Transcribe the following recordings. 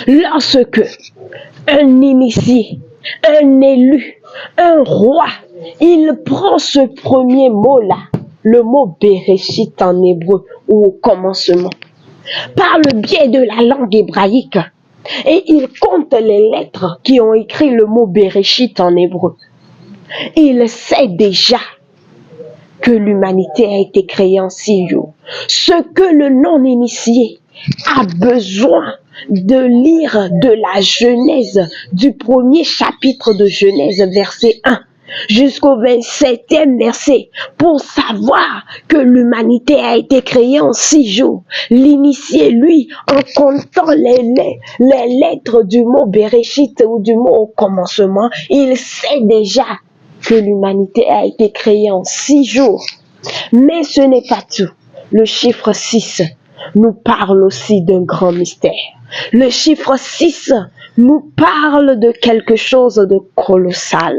Lorsque un initié, un élu, un roi, il prend ce premier mot-là, le mot Bereshit en hébreu ou au commencement, par le biais de la langue hébraïque, et il compte les lettres qui ont écrit le mot Bereshit en hébreu. Il sait déjà que l'humanité a été créée en 6 jours. Ce que le non-initié a besoin de lire de la Genèse, du premier chapitre de Genèse, verset 1, jusqu'au 27e verset, pour savoir que l'humanité a été créée en 6 jours. L'initié, lui, en comptant les lettres du mot Bereshit ou du mot au commencement, il sait déjà que l'humanité a été créée en 6 jours. Mais ce n'est pas tout. Le chiffre 6 nous parle aussi d'un grand mystère. Le chiffre 6 nous parle de quelque chose de colossal.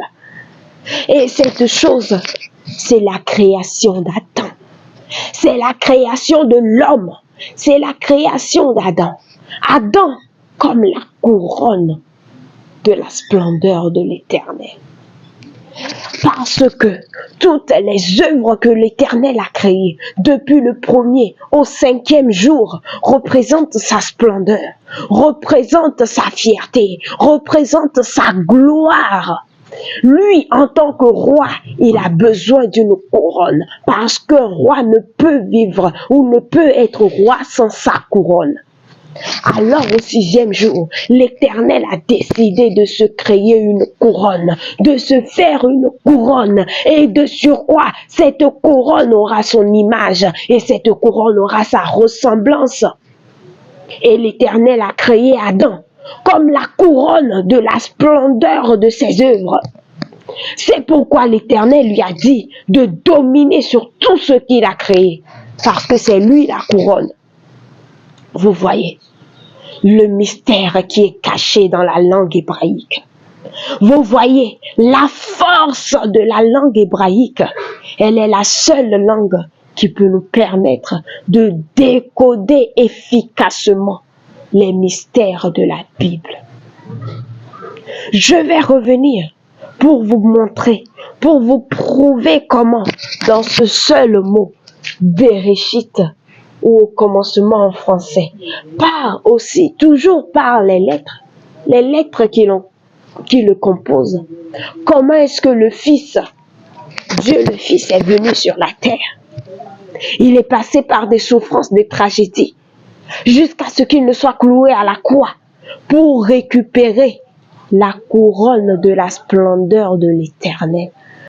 Et cette chose, c'est la création d'Adam. C'est la création de l'homme. C'est la création d'Adam. Adam comme la couronne de la splendeur de l'Éternel. Parce que toutes les œuvres que l'Éternel a créées, depuis le premier au 5e jour, représentent sa splendeur, représentent sa fierté, représentent sa gloire. Lui, en tant que roi, il a besoin d'une couronne, parce qu'un roi ne peut vivre ou ne peut être roi sans sa couronne. Alors au 6e jour, l'Éternel a décidé de se créer une couronne, de se faire une couronne, et de surcroît, cette couronne aura son image, et cette couronne aura sa ressemblance. Et l'Éternel a créé Adam comme la couronne de la splendeur de ses œuvres. C'est pourquoi l'Éternel lui a dit de dominer sur tout ce qu'il a créé, parce que c'est lui la couronne. Vous voyez le mystère qui est caché dans la langue hébraïque. Vous voyez la force de la langue hébraïque. Elle est la seule langue qui peut nous permettre de décoder efficacement les mystères de la Bible. Je vais revenir pour vous montrer, pour vous prouver comment, dans ce seul mot, Bereshit, ou au commencement en français, par aussi, toujours par les lettres qui le composent. Comment est-ce que le Fils, Dieu le Fils, est venu sur la terre? Il est passé par des souffrances, des tragédies, jusqu'à ce qu'il ne soit cloué à la croix pour récupérer la couronne de la splendeur de l'Éternel.